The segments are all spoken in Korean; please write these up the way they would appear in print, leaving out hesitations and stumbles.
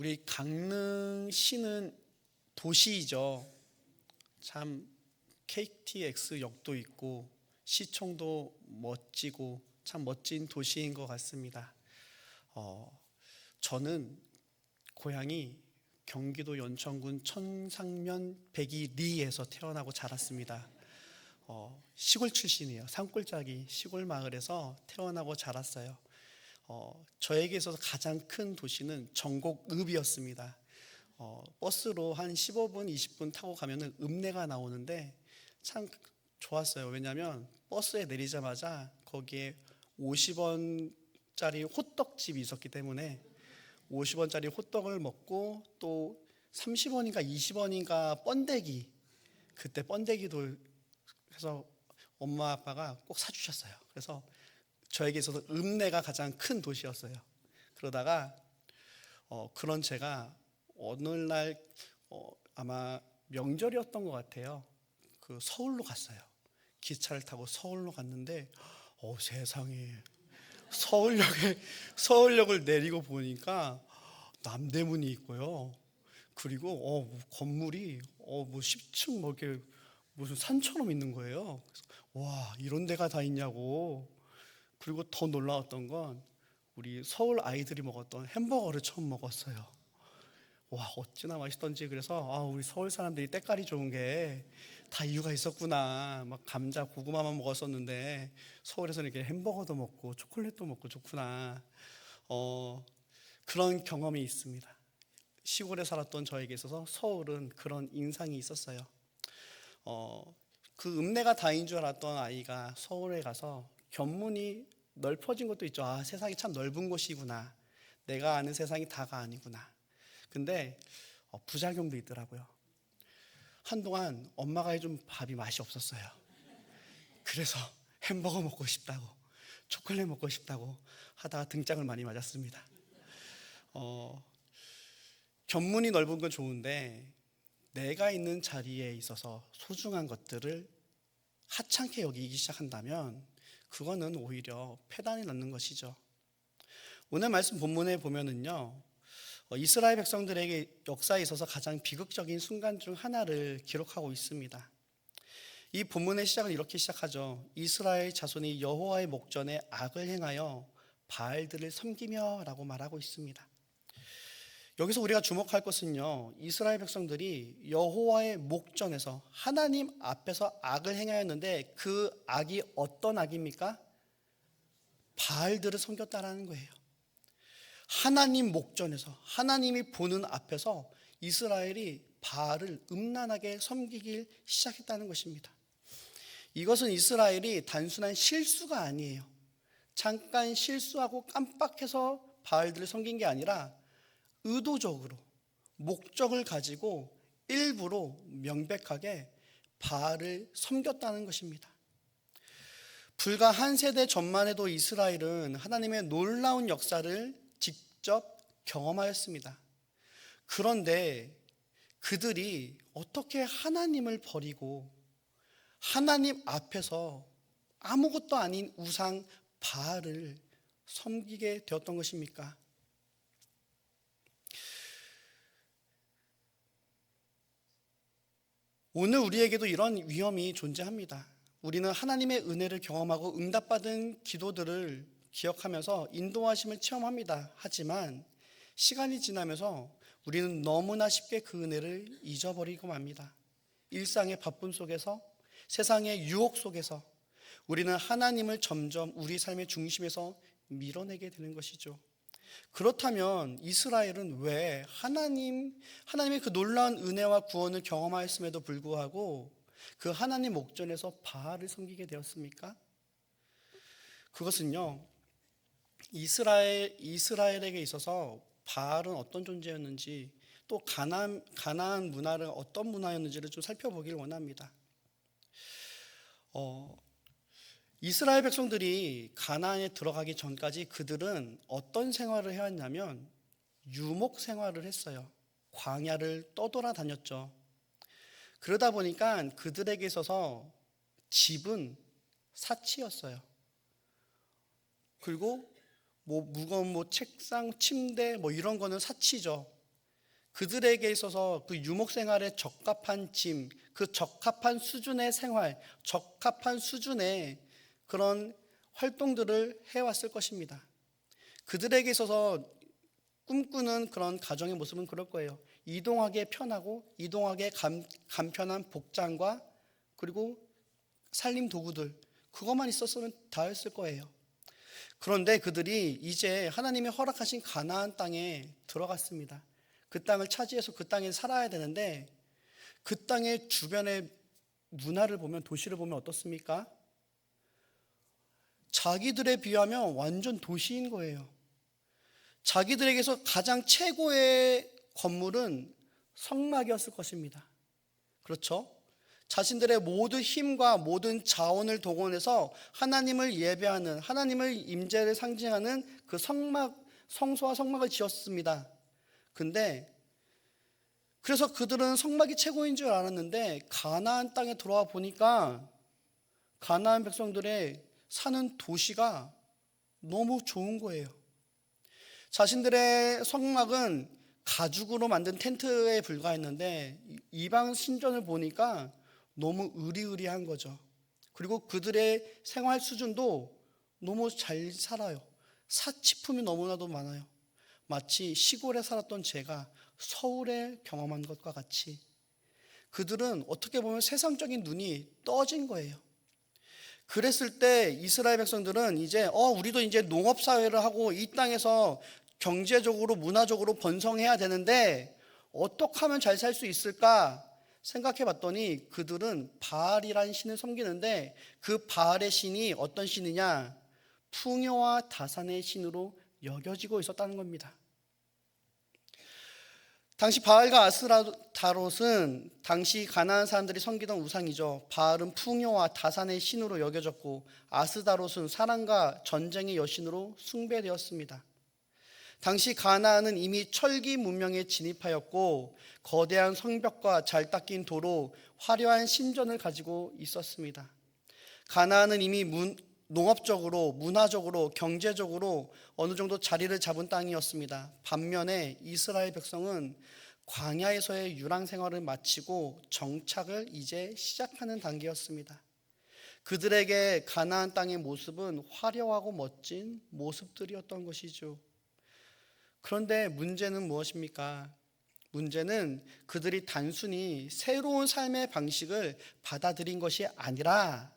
우리 강릉시는 도시이죠. 참 KTX역도 있고 시청도 멋지고 참 멋진 도시인 것 같습니다. 저는 고향이 경기도 연천군 천상면 백이리에서 태어나고 자랐습니다. 시골 출신이에요. 산골짜기 시골 마을에서 태어나고 자랐어요. 저에게 있어서 가장 큰 도시는 전곡읍이었습니다. 버스로 한 15분, 20분 타고 가면은 읍내가 나오는데 참 좋았어요. 왜냐하면 버스에 내리자마자 거기에 50원짜리 호떡집이 있었기 때문에 50원짜리 호떡을 먹고 또 30원인가 20원인가 번데기, 그때 번데기도 해서 엄마 아빠가 꼭 사주셨어요. 그래서 저에게 있어서 읍내가 가장 큰 도시였어요. 그러다가 그런 제가 어느 날 아마 명절이었던 것 같아요. 그 서울로 갔어요. 기차를 타고 서울로 갔는데 세상에 서울역을 내리고 보니까 남대문이 있고요. 그리고 건물이 뭐 10층 뭐 이렇게 무슨 산처럼 있는 거예요. 그래서 와, 이런 데가 다 있냐고. 그리고 더 놀라웠던 건 우리 서울 아이들이 먹었던 햄버거를 처음 먹었어요. 와, 어찌나 맛있던지. 그래서 우리 서울 사람들이 때깔이 좋은 게 다 이유가 있었구나. 막 감자, 고구마만 먹었었는데 서울에서는 이렇게 햄버거도 먹고 초콜릿도 먹고 좋구나. 그런 경험이 있습니다. 시골에 살았던 저에게 있어서 서울은 그런 인상이 있었어요. 그 읍내가 다인 줄 알았던 아이가 서울에 가서 견문이 넓어진 것도 있죠. 세상이 참 넓은 곳이구나. 내가 아는 세상이 다가 아니구나. 근데 부작용도 있더라고요. 한동안 엄마가 해준 밥이 맛이 없었어요. 그래서 햄버거 먹고 싶다고, 초콜릿 먹고 싶다고 하다가 등짝을 많이 맞았습니다. 견문이 넓은 건 좋은데 내가 있는 자리에 있어서 소중한 것들을 하찮게 여기기 시작한다면 그거는 오히려 폐단이 낳는 것이죠. 오늘 말씀 본문에 보면은요, 이스라엘 백성들에게 역사에 있어서 가장 비극적인 순간 중 하나를 기록하고 있습니다. 이 본문의 시작은 이렇게 시작하죠. 이스라엘 자손이 여호와의 목전에 악을 행하여 바알들을 섬기며 라고 말하고 있습니다. 여기서 우리가 주목할 것은요, 이스라엘 백성들이 여호와의 목전에서 하나님 앞에서 악을 행하였는데 그 악이 어떤 악입니까? 바알들을 섬겼다라는 거예요. 하나님 목전에서, 하나님이 보는 앞에서 이스라엘이 바알을 음란하게 섬기길 시작했다는 것입니다. 이것은 이스라엘이 단순한 실수가 아니에요. 잠깐 실수하고 깜빡해서 바알들을 섬긴 게 아니라 의도적으로 목적을 가지고 일부러 명백하게 바알을 섬겼다는 것입니다. 불과 한 세대 전만 해도 이스라엘은 하나님의 놀라운 역사를 직접 경험하였습니다. 그런데 그들이 어떻게 하나님을 버리고 하나님 앞에서 아무것도 아닌 우상 바알을 섬기게 되었던 것입니까? 오늘 우리에게도 이런 위험이 존재합니다. 우리는 하나님의 은혜를 경험하고 응답받은 기도들을 기억하면서 인도하심을 체험합니다. 하지만 시간이 지나면서 우리는 너무나 쉽게 그 은혜를 잊어버리고 맙니다. 일상의 바쁨 속에서, 세상의 유혹 속에서 우리는 하나님을 점점 우리 삶의 중심에서 밀어내게 되는 것이죠. 그렇다면 이스라엘은 왜 하나님의 그 놀라운 은혜와 구원을 경험하였음에도 불구하고 그 하나님 목전에서 바알을 섬기게 되었습니까? 그것은요, 이스라엘에게 있어서 바알은 어떤 존재였는지, 또 가나안 문화는 어떤 문화였는지를 좀 살펴보길 원합니다. 이스라엘 백성들이 가나안에 들어가기 전까지 그들은 어떤 생활을 해왔냐면 유목 생활을 했어요. 광야를 떠돌아다녔죠. 그러다 보니까 그들에게 있어서 집은 사치였어요. 그리고 무거운 책상, 침대 이런 거는 사치죠. 그들에게 있어서 그 유목 생활에 적합한 짐, 그 적합한 수준의 생활, 적합한 수준의 그런 활동들을 해왔을 것입니다. 그들에게 있어서 꿈꾸는 그런 가정의 모습은 그럴 거예요. 이동하기에 편하고 이동하기에 간편한 복장과 그리고 살림 도구들, 그것만 있었으면 다였을 거예요. 그런데 그들이 이제 하나님이 허락하신 가나안 땅에 들어갔습니다. 그 땅을 차지해서 그 땅에 살아야 되는데, 그 땅의 주변의 문화를 보면, 도시를 보면 어떻습니까? 자기들에 비하면 완전 도시인 거예요. 자기들에게서 가장 최고의 건물은 성막이었을 것입니다. 그렇죠? 자신들의 모든 힘과 모든 자원을 동원해서 하나님을 예배하는, 하나님을 임재를 상징하는 그 성소와 성막을 지었습니다. 근데 그래서 그들은 성막이 최고인 줄 알았는데, 가나안 땅에 들어와 보니까 가나안 백성들의 사는 도시가 너무 좋은 거예요. 자신들의 성막은 가죽으로 만든 텐트에 불과했는데, 이방 신전을 보니까 너무 으리으리한 거죠. 그리고 그들의 생활 수준도 너무 잘 살아요. 사치품이 너무나도 많아요. 마치 시골에 살았던 제가 서울에 경험한 것과 같이 그들은 어떻게 보면 세상적인 눈이 떠진 거예요. 그랬을 때 이스라엘 백성들은 이제 우리도 이제 농업사회를 하고 이 땅에서 경제적으로 문화적으로 번성해야 되는데 어떻게 하면 잘 살 수 있을까 생각해 봤더니, 그들은 바알이라는 신을 섬기는데 그 바알의 신이 어떤 신이냐, 풍요와 다산의 신으로 여겨지고 있었다는 겁니다. 당시 바알과 아스타롯은 당시 가나안 사람들이 섬기던 우상이죠. 바알은 풍요와 다산의 신으로 여겨졌고, 아스타롯은 사랑과 전쟁의 여신으로 숭배되었습니다. 당시 가나안은 이미 철기 문명에 진입하였고, 거대한 성벽과 잘 닦인 도로, 화려한 신전을 가지고 있었습니다. 가나안은 이미 농업적으로, 문화적으로, 경제적으로 어느 정도 자리를 잡은 땅이었습니다. 반면에 이스라엘 백성은 광야에서의 유랑 생활을 마치고 정착을 이제 시작하는 단계였습니다. 그들에게 가나안 땅의 모습은 화려하고 멋진 모습들이었던 것이죠. 그런데 문제는 무엇입니까? 문제는 그들이 단순히 새로운 삶의 방식을 받아들인 것이 아니라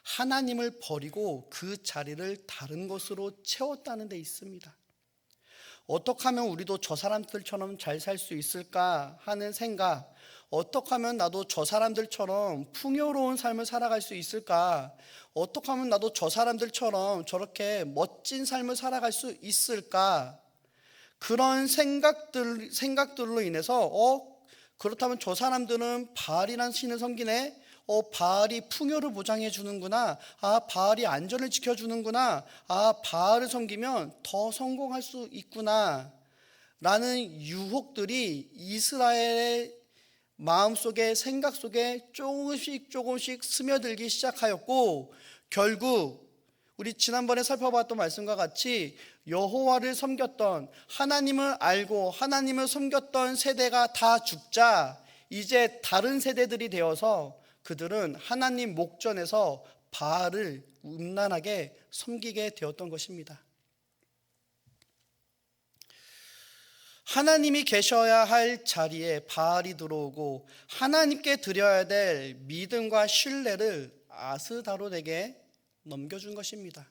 하나님을 버리고 그 자리를 다른 것으로 채웠다는 데 있습니다. 어떻게 하면 우리도 저 사람들처럼 잘 살 수 있을까 하는 생각, 어떻게 하면 나도 저 사람들처럼 풍요로운 삶을 살아갈 수 있을까, 어떻게 하면 나도 저 사람들처럼 저렇게 멋진 삶을 살아갈 수 있을까, 그런 생각들로 인해서 그렇다면 저 사람들은 바알이라는 신을 섬기네, 바알이 풍요를 보장해 주는구나, 바알이 안전을 지켜주는구나, 바알을 섬기면 더 성공할 수 있구나 라는 유혹들이 이스라엘의 마음속에, 생각 속에 조금씩 스며들기 시작하였고, 결국 우리 지난번에 살펴봤던 말씀과 같이 여호와를 섬겼던, 하나님을 알고 하나님을 섬겼던 세대가 다 죽자 이제 다른 세대들이 되어서 그들은 하나님 목전에서 바알을 음란하게 섬기게 되었던 것입니다. 하나님이 계셔야 할 자리에 바알이 들어오고 하나님께 드려야 될 믿음과 신뢰를 아스다롯에게 넘겨준 것입니다.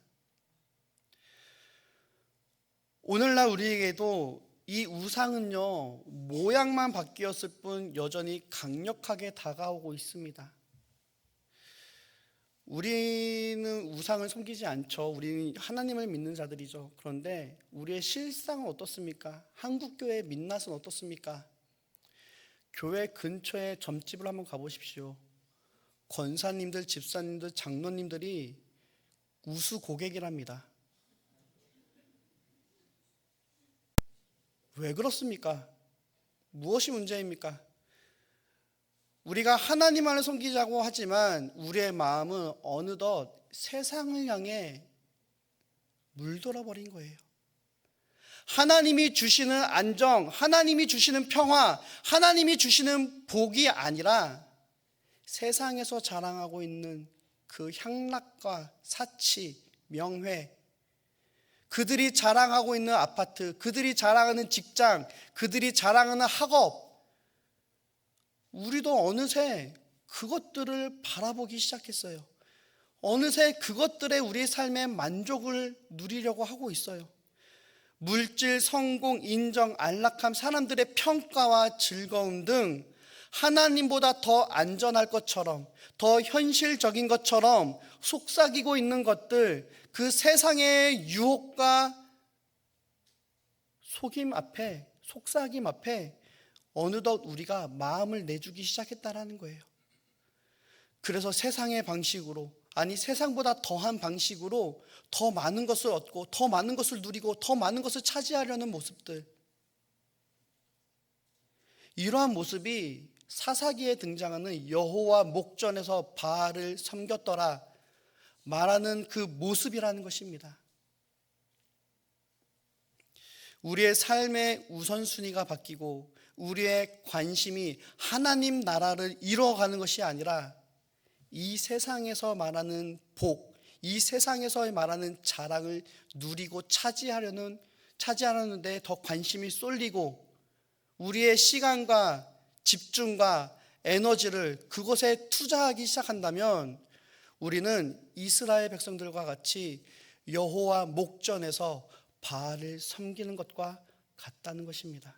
오늘날 우리에게도 이 우상은요, 모양만 바뀌었을 뿐 여전히 강력하게 다가오고 있습니다. 우리는 우상을 섬기지 않죠. 우리는 하나님을 믿는 자들이죠. 그런데 우리의 실상은 어떻습니까? 한국교회 민낯은 어떻습니까? 교회 근처에 점집을 한번 가보십시오. 권사님들, 집사님들, 장로님들이 우수 고객이랍니다. 왜 그렇습니까? 무엇이 문제입니까? 우리가 하나님만을 섬기자고 하지만 우리의 마음은 어느덧 세상을 향해 물들어 버린 거예요. 하나님이 주시는 안정, 하나님이 주시는 평화, 하나님이 주시는 복이 아니라 세상에서 자랑하고 있는 그 향락과 사치, 명회, 그들이 자랑하고 있는 아파트, 그들이 자랑하는 직장, 그들이 자랑하는 학업, 우리도 어느새 그것들을 바라보기 시작했어요. 어느새 그것들에 우리의 삶의 만족을 누리려고 하고 있어요. 물질, 성공, 인정, 안락함, 사람들의 평가와 즐거움 등 하나님보다 더 안전할 것처럼, 더 현실적인 것처럼 속삭이고 있는 것들, 그 세상의 유혹과 속임 앞에, 속삭임 앞에 어느덧 우리가 마음을 내주기 시작했다라는 거예요. 그래서 세상의 방식으로, 아니 세상보다 더한 방식으로 더 많은 것을 얻고 더 많은 것을 누리고 더 많은 것을 차지하려는 모습들, 이러한 모습이 사사기에 등장하는 여호와 목전에서 바알을 섬겼더라 말하는 그 모습이라는 것입니다. 우리의 삶의 우선순위가 바뀌고 우리의 관심이 하나님 나라를 이루어가는 것이 아니라 이 세상에서 말하는 복, 이 세상에서 말하는 자랑을 누리고 차지하려는 데 더 관심이 쏠리고 우리의 시간과 집중과 에너지를 그것에 투자하기 시작한다면 우리는 이스라엘 백성들과 같이 여호와 목전에서 바알을 섬기는 것과 같다는 것입니다.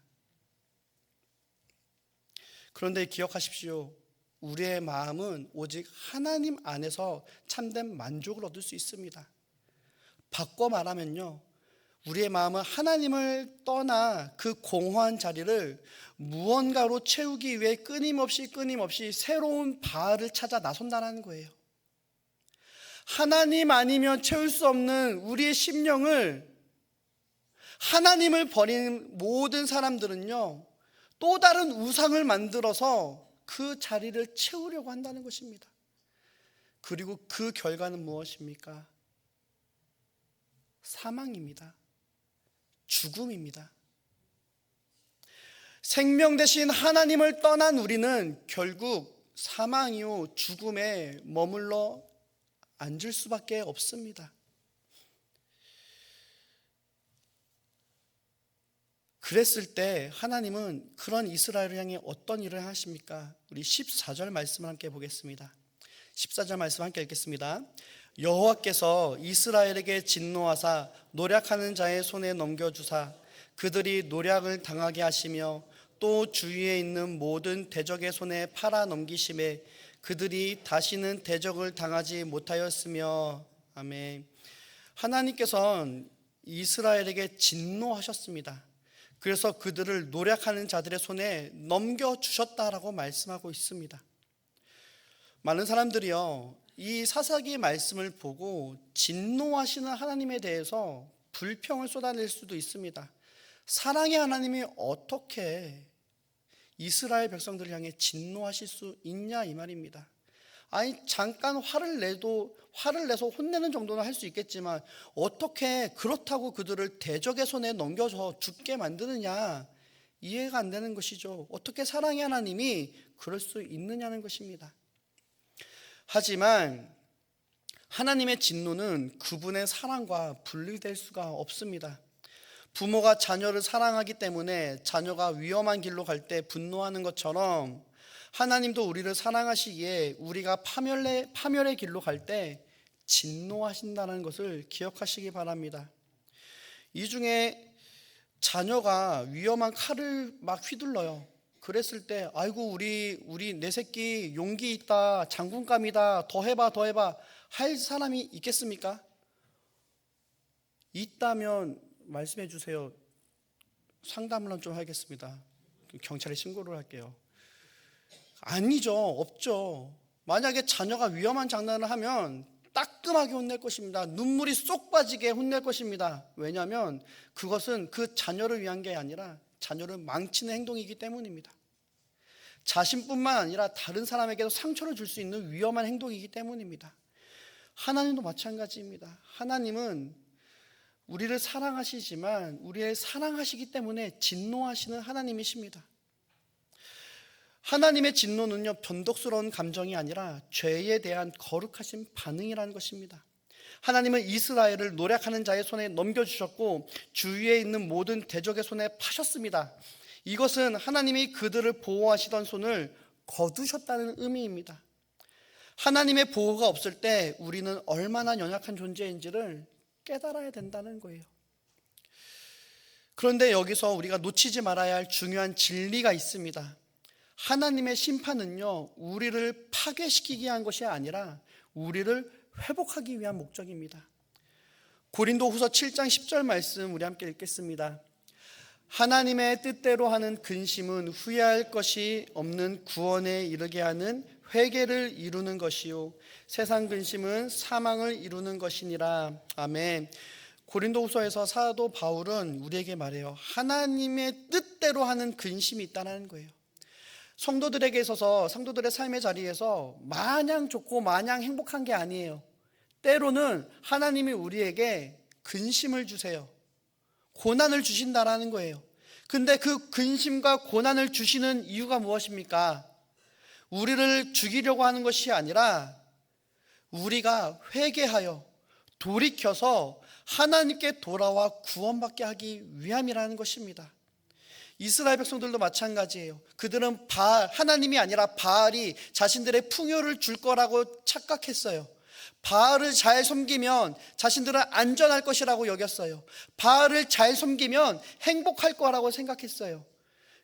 그런데 기억하십시오. 우리의 마음은 오직 하나님 안에서 참된 만족을 얻을 수 있습니다. 바꿔 말하면요, 우리의 마음은 하나님을 떠나 그 공허한 자리를 무언가로 채우기 위해 끊임없이 새로운 바알을 찾아 나선다는 거예요. 하나님 아니면 채울 수 없는 우리의 심령을, 하나님을 버린 모든 사람들은요, 또 다른 우상을 만들어서 그 자리를 채우려고 한다는 것입니다. 그리고 그 결과는 무엇입니까? 사망입니다. 죽음입니다. 생명 대신 하나님을 떠난 우리는 결국 사망 이후 죽음에 머물러 앉을 수밖에 없습니다. 그랬을 때 하나님은 그런 이스라엘을 향해 어떤 일을 하십니까? 우리 14절 말씀을 함께 보겠습니다. 14절 말씀 함께 읽겠습니다. 여호와께서 이스라엘에게 진노하사 노략하는 자의 손에 넘겨주사 그들이 노략을 당하게 하시며 또 주위에 있는 모든 대적의 손에 팔아 넘기심에 그들이 다시는 대적을 당하지 못하였으며. 아멘. 하나님께서는 이스라엘에게 진노하셨습니다. 그래서 그들을 노략하는 자들의 손에 넘겨주셨다라고 말씀하고 있습니다. 많은 사람들이요, 이 사사기의 말씀을 보고 진노하시는 하나님에 대해서 불평을 쏟아낼 수도 있습니다. 사랑의 하나님이 어떻게 이스라엘 백성들을 향해 진노하실 수 있냐 이 말입니다. 아니 잠깐 화를 내서 혼내는 정도는 할 수 있겠지만 어떻게 그렇다고 그들을 대적의 손에 넘겨서 죽게 만드느냐, 이해가 안 되는 것이죠. 어떻게 사랑의 하나님이 그럴 수 있느냐는 것입니다. 하지만 하나님의 진노는 그분의 사랑과 분리될 수가 없습니다. 부모가 자녀를 사랑하기 때문에 자녀가 위험한 길로 갈 때 분노하는 것처럼 하나님도 우리를 사랑하시기에 우리가 파멸의 길로 갈 때 진노하신다는 것을 기억하시기 바랍니다. 이 중에 자녀가 위험한 칼을 막 휘둘러요. 그랬을 때 아이고 우리 내 새끼 용기 있다, 장군감이다, 더 해봐 할 사람이 있겠습니까? 있다면 말씀해 주세요. 상담을 좀 하겠습니다. 경찰에 신고를 할게요. 아니죠. 없죠. 만약에 자녀가 위험한 장난을 하면 따끔하게 혼낼 것입니다. 눈물이 쏙 빠지게 혼낼 것입니다. 왜냐하면 그것은 그 자녀를 위한 게 아니라 자녀를 망치는 행동이기 때문입니다. 자신뿐만 아니라 다른 사람에게도 상처를 줄 수 있는 위험한 행동이기 때문입니다. 하나님도 마찬가지입니다. 하나님은 우리를 사랑하시지만 우리를 사랑하시기 때문에 진노하시는 하나님이십니다. 하나님의 진노는요, 변덕스러운 감정이 아니라 죄에 대한 거룩하신 반응이라는 것입니다. 하나님은 이스라엘을 노력하는 자의 손에 넘겨주셨고 주위에 있는 모든 대적의 손에 파셨습니다. 이것은 하나님이 그들을 보호하시던 손을 거두셨다는 의미입니다. 하나님의 보호가 없을 때 우리는 얼마나 연약한 존재인지를 깨달아야 된다는 거예요. 그런데 여기서 우리가 놓치지 말아야 할 중요한 진리가 있습니다. 하나님의 심판은요, 우리를 파괴시키기 위한 것이 아니라 우리를 회복하기 위한 목적입니다. 고린도후서 7장 10절 말씀 우리 함께 읽겠습니다. 하나님의 뜻대로 하는 근심은 후회할 것이 없는 구원에 이르게 하는 회개를 이루는 것이요 세상 근심은 사망을 이루는 것이니라. 아멘. 고린도후서에서 사도 바울은 우리에게 말해요. 하나님의 뜻대로 하는 근심이 있다는 거예요. 성도들에게 있어서 성도들의 삶의 자리에서 마냥 좋고 마냥 행복한 게 아니에요. 때로는 하나님이 우리에게 근심을 주세요. 고난을 주신다라는 거예요. 근데 그 근심과 고난을 주시는 이유가 무엇입니까? 우리를 죽이려고 하는 것이 아니라 우리가 회개하여 돌이켜서 하나님께 돌아와 구원받게 하기 위함이라는 것입니다. 이스라엘 백성들도 마찬가지예요. 그들은 하나님이 아니라 바알이 자신들의 풍요를 줄 거라고 착각했어요. 바알을 잘 섬기면 자신들은 안전할 것이라고 여겼어요. 바알을 잘 섬기면 행복할 거라고 생각했어요.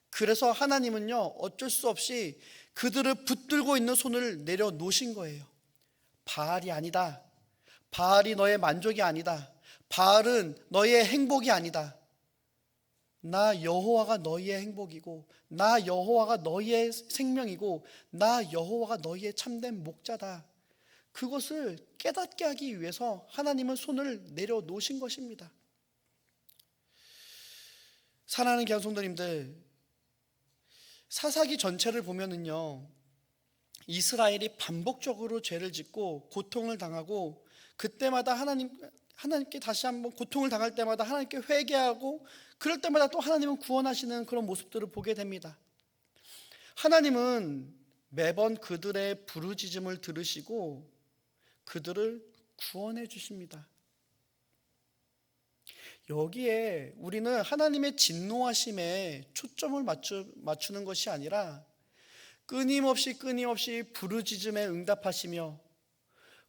그래서 하나님은요, 어쩔 수 없이 그들을 붙들고 있는 손을 내려놓으신 거예요. 바알이 아니다. 바알이 너의 만족이 아니다. 바알은 너의 행복이 아니다. 나 여호와가 너희의 행복이고 나 여호와가 너희의 생명이고 나 여호와가 너희의 참된 목자다. 그것을 깨닫게 하기 위해서 하나님은 손을 내려놓으신 것입니다. 사랑하는 귀한 성도님들, 사사기 전체를 보면은요, 이스라엘이 반복적으로 죄를 짓고 고통을 당하고 그때마다 하나님께 다시 한번 고통을 당할 때마다 하나님께 회개하고 그럴 때마다 또 하나님은 구원하시는 그런 모습들을 보게 됩니다. 하나님은 매번 그들의 부르짖음을 들으시고 그들을 구원해 주십니다. 여기에 우리는 하나님의 진노하심에 초점을 맞추는 것이 아니라 끊임없이 부르짖음에 응답하시며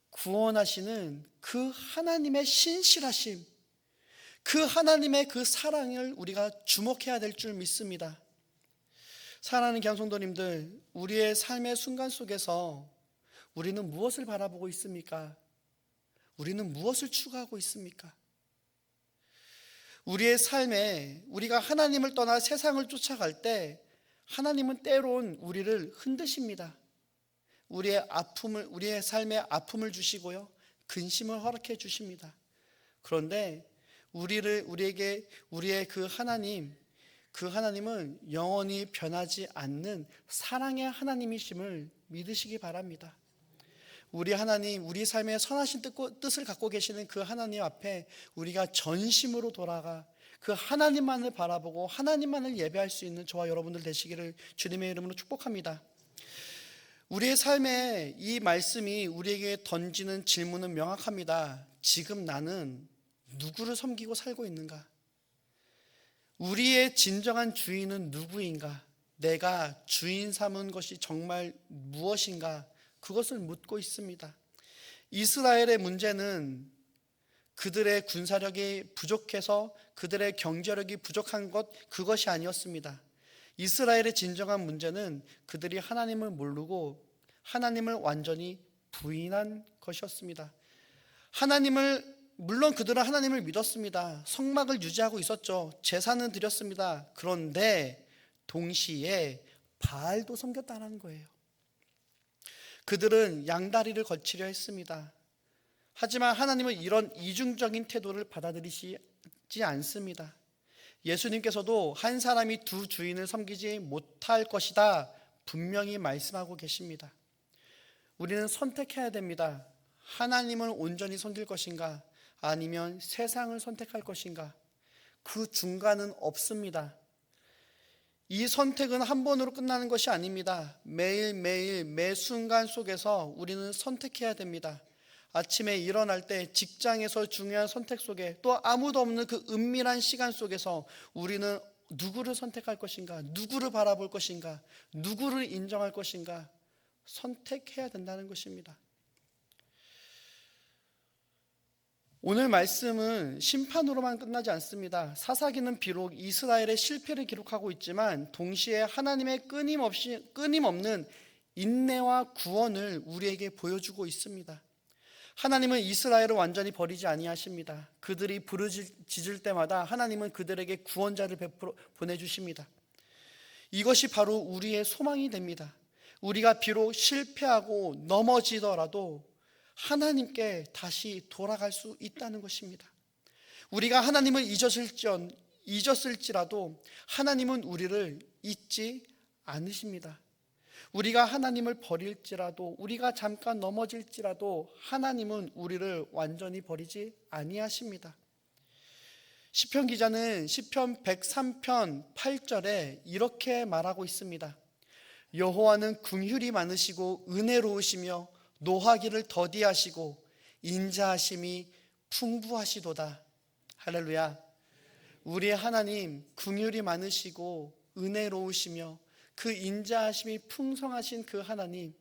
구원하시는 그 하나님의 신실하심, 그 하나님의 그 사랑을 우리가 주목해야 될 줄 믿습니다. 사랑하는 귀한 성도님들, 우리의 삶의 순간 속에서 우리는 무엇을 바라보고 있습니까? 우리는 무엇을 추구하고 있습니까? 우리의 삶에 우리가 하나님을 떠나 세상을 쫓아갈 때 하나님은 때론 우리를 흔드십니다. 우리의 삶에 아픔을 주시고요, 근심을 허락해 주십니다. 그런데 우리의 그 하나님은 영원히 변하지 않는 사랑의 하나님이심을 믿으시기 바랍니다. 우리 하나님, 우리 삶에 선하신 뜻을 갖고 계시는 그 하나님 앞에 우리가 전심으로 돌아가 그 하나님만을 바라보고 하나님만을 예배할 수 있는 저와 여러분들 되시기를 주님의 이름으로 축복합니다. 우리의 삶에 이 말씀이 우리에게 던지는 질문은 명확합니다. 지금 나는 누구를 섬기고 살고 있는가? 우리의 진정한 주인은 누구인가? 내가 주인 삼은 것이 정말 무엇인가? 그것을 묻고 있습니다. 이스라엘의 문제는 그들의 군사력이 부족해서 그들의 경제력이 부족한 그것이 아니었습니다. 이스라엘의 진정한 문제는 그들이 하나님을 모르고 하나님을 완전히 부인한 것이었습니다. 물론 그들은 하나님을 믿었습니다. 성막을 유지하고 있었죠. 제사는 드렸습니다. 그런데 동시에 바알도 섬겼다는 거예요. 그들은 양다리를 걸치려 했습니다. 하지만 하나님은 이런 이중적인 태도를 받아들이시지 않습니다. 예수님께서도 한 사람이 두 주인을 섬기지 못할 것이다 분명히 말씀하고 계십니다. 우리는 선택해야 됩니다. 하나님을 온전히 섬길 것인가, 아니면 세상을 선택할 것인가? 그 중간은 없습니다. 이 선택은 한 번으로 끝나는 것이 아닙니다. 매일매일 매 순간 속에서 우리는 선택해야 됩니다. 아침에 일어날 때 직장에서 중요한 선택 속에 또 아무도 없는 그 은밀한 시간 속에서 우리는 누구를 선택할 것인가? 누구를 바라볼 것인가? 누구를 인정할 것인가? 선택해야 된다는 것입니다. 오늘 말씀은 심판으로만 끝나지 않습니다. 사사기는 비록 이스라엘의 실패를 기록하고 있지만 동시에 하나님의 끊임없는 인내와 구원을 우리에게 보여주고 있습니다. 하나님은 이스라엘을 완전히 버리지 아니하십니다. 그들이 부르짖을 때마다 하나님은 그들에게 구원자를 보내주십니다. 이것이 바로 우리의 소망이 됩니다. 우리가 비록 실패하고 넘어지더라도 하나님께 다시 돌아갈 수 있다는 것입니다. 우리가 하나님을 잊었을지라도 하나님은 우리를 잊지 않으십니다. 우리가 하나님을 버릴지라도, 우리가 잠깐 넘어질지라도 하나님은 우리를 완전히 버리지 아니하십니다. 시편 기자는 시편 103편 8절에 이렇게 말하고 있습니다. 여호와는 긍휼이 많으시고 은혜로우시며 노하기를 더디하시고 인자하심이 풍부하시도다. 할렐루야. 우리의 하나님 긍휼이 많으시고 은혜로우시며 그 인자하심이 풍성하신 그 하나님,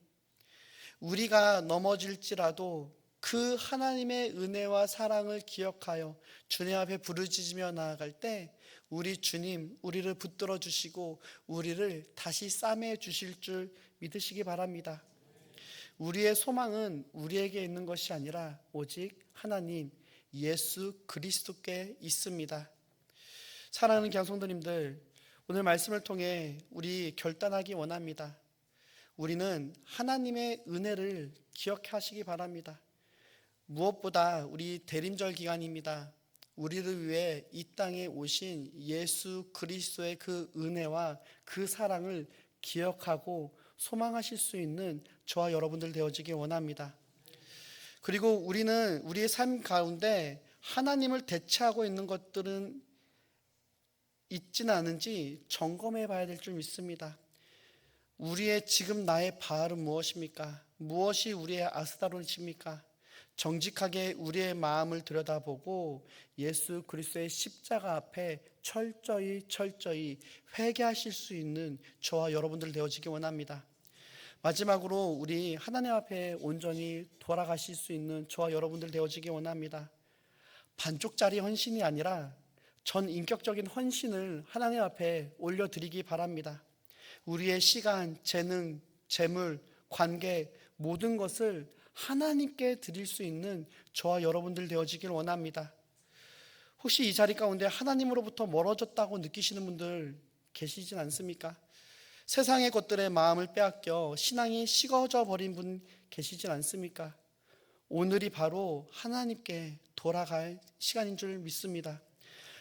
우리가 넘어질지라도 그 하나님의 은혜와 사랑을 기억하여 주님 앞에 부르짖으며 나아갈 때 우리 주님 우리를 붙들어 주시고 우리를 다시 싸매 주실 줄 믿으시기 바랍니다. 우리의 소망은 우리에게 있는 것이 아니라 오직 하나님 예수 그리스도께 있습니다. 사랑하는 경성도님들, 오늘 말씀을 통해 우리 결단하기 원합니다. 우리는 하나님의 은혜를 기억하시기 바랍니다. 무엇보다 우리 대림절 기간입니다. 우리를 위해 이 땅에 오신 예수 그리스도의 그 은혜와 그 사랑을 기억하고 소망하실 수 있는 저와 여러분들 되어지기 원합니다. 그리고 우리는 우리의 삶 가운데 하나님을 대체하고 있는 것들은 있지는 않은지 점검해 봐야 될 줄 믿습니다. 우리의 지금 나의 바알은 무엇입니까? 무엇이 우리의 아스다롯입니까? 정직하게 우리의 마음을 들여다보고 예수 그리스도의 십자가 앞에 철저히 회개하실 수 있는 저와 여러분들 되어지기 원합니다. 마지막으로 우리 하나님 앞에 온전히 돌아가실 수 있는 저와 여러분들 되어지기 원합니다. 반쪽짜리 헌신이 아니라 전 인격적인 헌신을 하나님 앞에 올려드리기 바랍니다. 우리의 시간, 재능, 재물, 관계 모든 것을 하나님께 드릴 수 있는 저와 여러분들 되어지길 원합니다. 혹시 이 자리 가운데 하나님으로부터 멀어졌다고 느끼시는 분들 계시진 않습니까? 세상의 것들에 마음을 빼앗겨 신앙이 식어져 버린 분 계시진 않습니까? 오늘이 바로 하나님께 돌아갈 시간인 줄 믿습니다.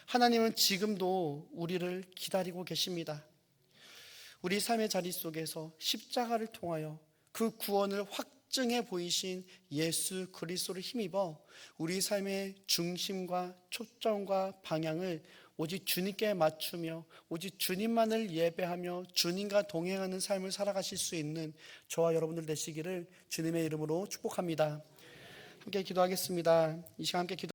하나님은 지금도 우리를 기다리고 계십니다. 우리 삶의 자리 속에서 십자가를 통하여 그 구원을 확증해 보이신 예수 그리스도를 힘입어 우리 삶의 중심과 초점과 방향을 오직 주님께 맞추며 오직 주님만을 예배하며 주님과 동행하는 삶을 살아가실 수 있는 저와 여러분들 되시기를 주님의 이름으로 축복합니다. 함께 기도하겠습니다. 이 시간 함께 기도